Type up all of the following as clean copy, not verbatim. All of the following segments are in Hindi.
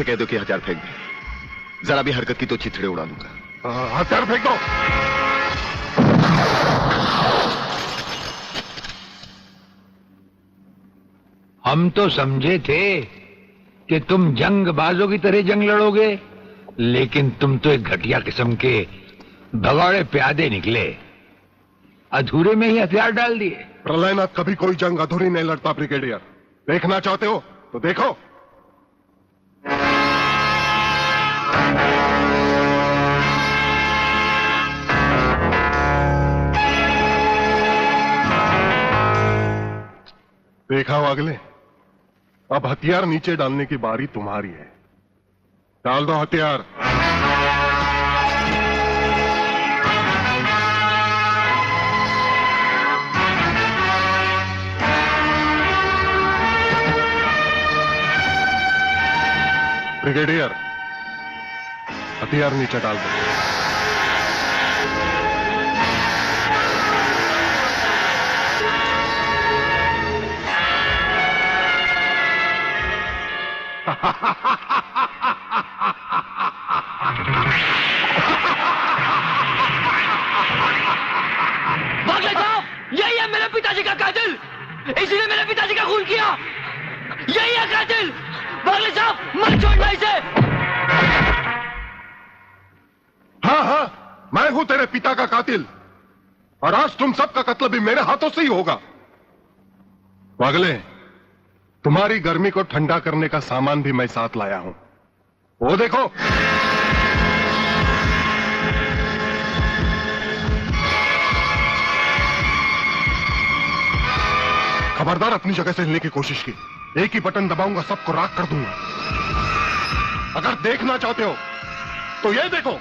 कह दो कि हथियार फेंक दे। जरा भी हरकत की तो चिथड़े उड़ा दूंगा। हथियार फेंक दो। हम तो समझे थे कि तुम जंगबाजों की तरह जंग लड़ोगे, लेकिन तुम तो एक घटिया किस्म के भगौड़े प्यादे निकले। अधूरे में ही हथियार डाल दिए। प्रलयनाथ कभी कोई जंग अधूरी नहीं लड़ता ब्रिगेडियर। देखना चाहते हो तो देखो। देखा वागले, अब हथियार नीचे डालने की बारी तुम्हारी है। डाल दो हथियार। ब्रिगेडियर, हथियार नीचे डाल दो। भागले साहब, यही है मेरे पिताजी का कातिल। इसी ने मेरे पिताजी का खून किया। यही है कातिल। भागले साहब, मत छोड़ना इसे। हाँ हाँ, मैं हूं तेरे पिता का कातिल, और आज तुम सबका कत्ल भी मेरे हाथों से ही होगा। वागले, तुम्हारी गर्मी को ठंडा करने का सामान भी मैं साथ लाया हूं। वो देखो। खबरदार अपनी जगह से हिलने की कोशिश की। एक ही बटन दबाऊंगा, सबको राख कर दूंगा। अगर देखना चाहते हो तो ये देखो।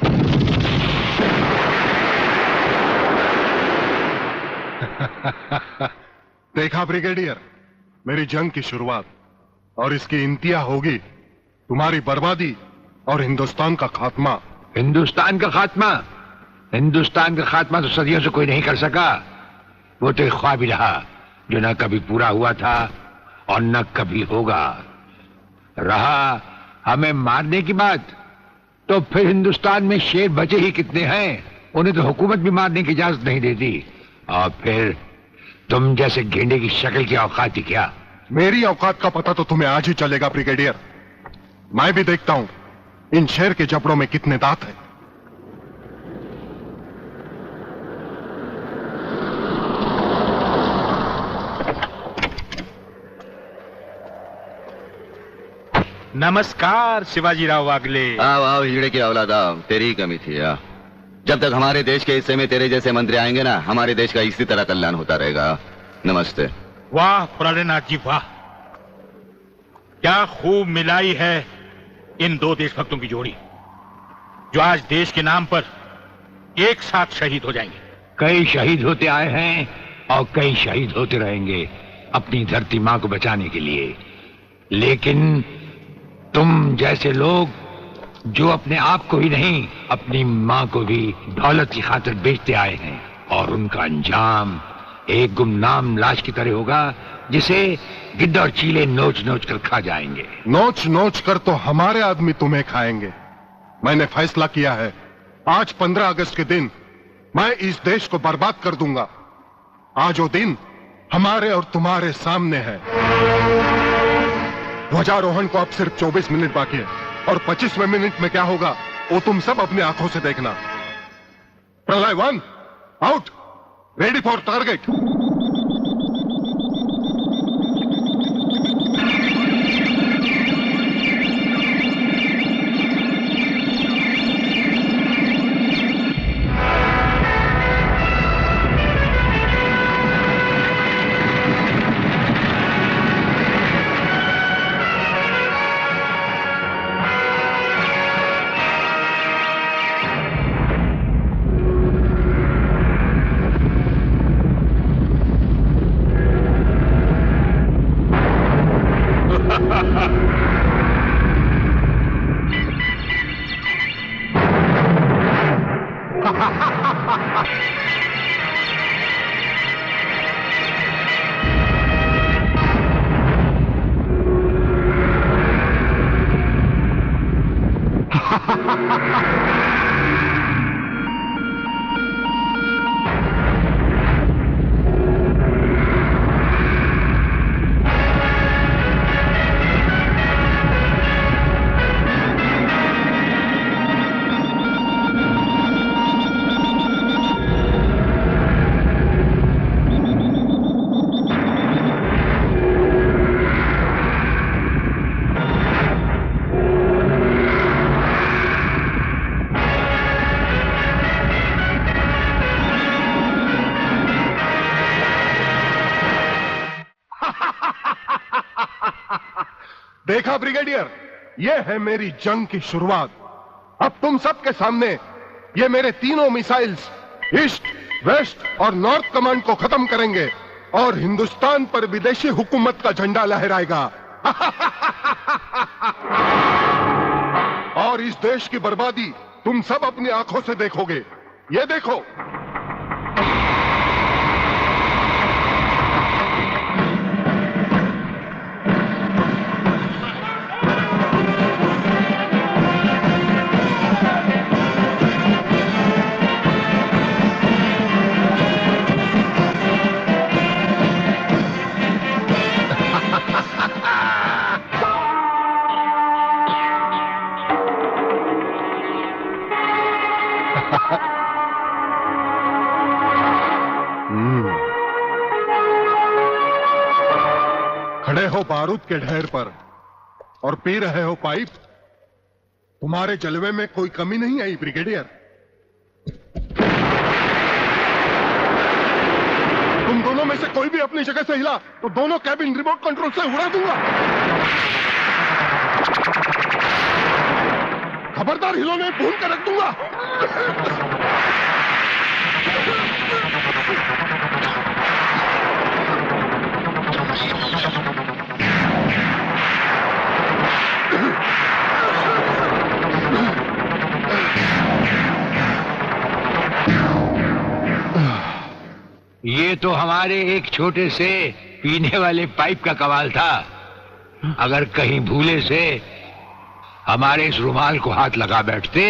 देखा ब्रिगेडियर, मेरी जंग की शुरुआत, और इसकी इंतहा होगी तुम्हारी बर्बादी और हिंदुस्तान का खात्मा। हिंदुस्तान का खात्मा? हिंदुस्तान का खात्मा तो सदियों से कोई नहीं कर सका। वो तो एक ख्वाब ही रहा जो न कभी पूरा हुआ था और न कभी होगा। रहा हमें मारने की बात, तो फिर हिंदुस्तान में शेर बचे ही कितने हैं। उन्हें तो हुकूमत भी मारने की इजाजत नहीं देती। और फिर तुम जैसे गेंडे की शक्ल की औकात ही क्या? मेरी औकात का पता तो तुम्हें आज ही चलेगा ब्रिगेडियर। मैं भी देखता हूं इन शेर के जबड़ों में कितने दांत हैं। नमस्कार शिवाजीराव वागले। आओ आओ हिजड़े की औलाद आओ, तेरी ही कमी थी। आ जब तक हमारे देश के हिस्से में तेरे जैसे मंत्री आएंगे ना, हमारे देश का इसी तरह कल्याण होता रहेगा। नमस्ते। वाह प्रलयनाथ जी वाह, क्या खूब मिलाई है इन दो देशभक्तों की जोड़ी, जो आज देश के नाम पर एक साथ शहीद हो जाएंगे। कई शहीद होते आए हैं और कई शहीद होते रहेंगे अपनी धरती मां को बचाने के लिए। लेकिन तुम जैसे लोग जो अपने आप को ही नहीं, अपनी मां को भी दौलत की खातिर बेचते आए हैं, और उनका अंजाम एक गुमनाम लाश की तरह होगा जिसे गिद्ध और चीले नोच नोच कर खा जाएंगे। नोच नोच कर तो हमारे आदमी तुम्हें खाएंगे। मैंने फैसला किया है, आज 15 अगस्त के दिन मैं इस देश को बर्बाद कर दूंगा। आज वो दिन हमारे और तुम्हारे सामने है। ध्वजारोहण को अब सिर्फ 24 मिनट बाकी है, और 25वें मिनट में क्या होगा वो तुम सब अपनी आंखों से देखना। प्रलय 1 आउट, रेडी फॉर टारगेट। देखा ब्रिगेडियर, ये है मेरी जंग की शुरुआत। अब तुम सबके सामने ये मेरे तीनों मिसाइल्स ईस्ट, वेस्ट और नॉर्थ कमांड को खत्म करेंगे और हिंदुस्तान पर विदेशी हुकूमत का झंडा लहराएगा। और इस देश की बर्बादी तुम सब अपनी आंखों से देखोगे। ये देखो, खड़े हो बारूद के ढेर पर और पी रहे हो पाइप। तुम्हारे जलवे में कोई कमी नहीं आई ब्रिगेडियर। तुम दोनों में से कोई भी अपनी जगह से हिला तो दोनों कैबिन रिमोट कंट्रोल से उड़ा दूंगा। खबरदार हिलोने भून कर रख दूंगा। ये तो हमारे एक छोटे से पीने वाले पाइप का कमाल था। अगर कहीं भूले से हमारे इस रुमाल को हाथ लगा बैठते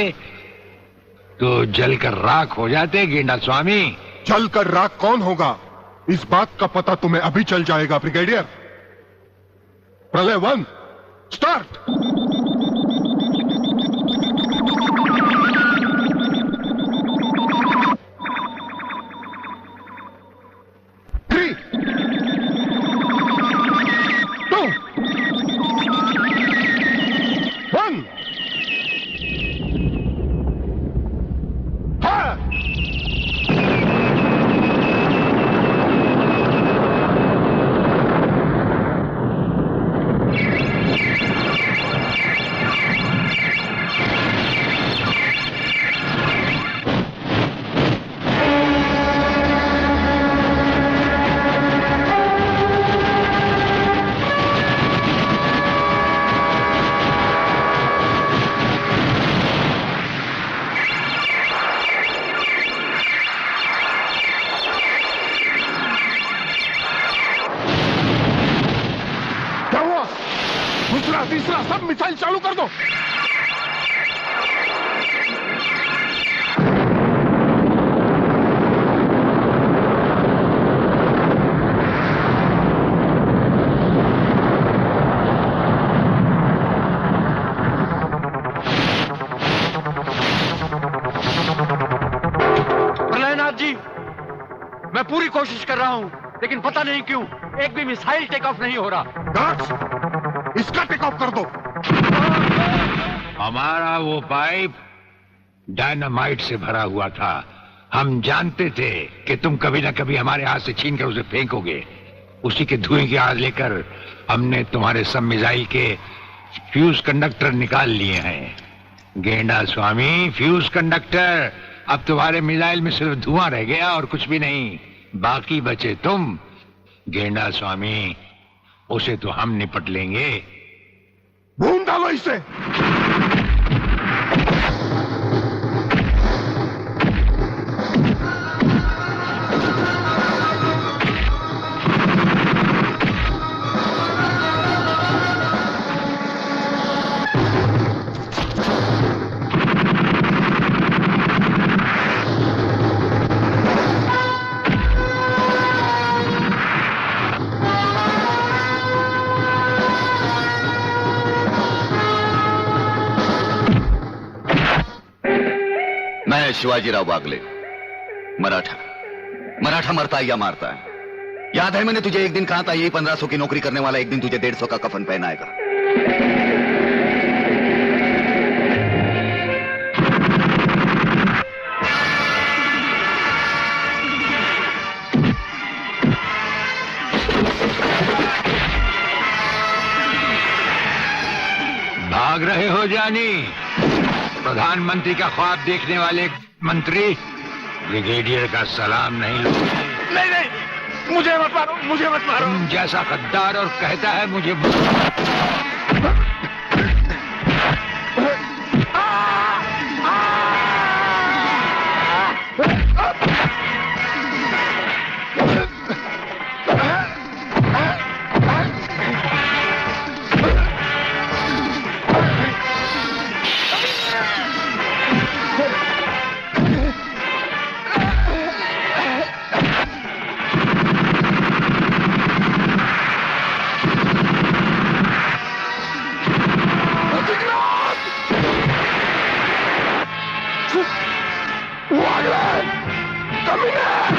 तो जलकर राख हो जाते गेंडा स्वामी। जलकर राख कौन होगा, इस बात का पता तुम्हें अभी चल जाएगा ब्रिगेडियर। प्रलय 1 स्टार्ट। दूसरा तीसरा सब मिसाइल चालू कर दो। प्रलयनाथ जी, मैं पूरी कोशिश कर रहा हूं, लेकिन पता नहीं क्यों एक भी मिसाइल टेक ऑफ नहीं हो रहा। गार्ड्स, इसका टेक ऑफ कर दो। हमारा वो पाइप डायनामाइट से भरा हुआ था। हम जानते थे कि तुम कभी ना कभी हमारे हाथ से छीन कर उसे फेंकोगे। उसी के धुएं की आग लेकर हमने तुम्हारे सब मिसाइल के फ्यूज कंडक्टर निकाल लिए हैं। गेंडा स्वामी, फ्यूज कंडक्टर, अब तुम्हारे मिसाइल में सिर्फ धुआं रह गया और कुछ भी नहीं। बाकी बचे तुम। गेंडा स्वामी, उसे तो हम निपट लेंगे। भून डालो इसे। मैं शिवाजीराव बागले, मराठा। मराठा मरता है या मारता है? याद है मैंने तुझे एक दिन कहा था, यही 1500 की नौकरी करने वाला एक दिन तुझे 150 का कफन पहनाएगा। भाग रहे हो जानी? प्रधानमंत्री का ख्वाब देखने वाले मंत्री ब्रिगेडियर का सलाम नहीं लो? नहीं नहीं, मुझे मत मारो, मुझे मत मारो। तुम जैसा गद्दार और कहता है मुझे Come here!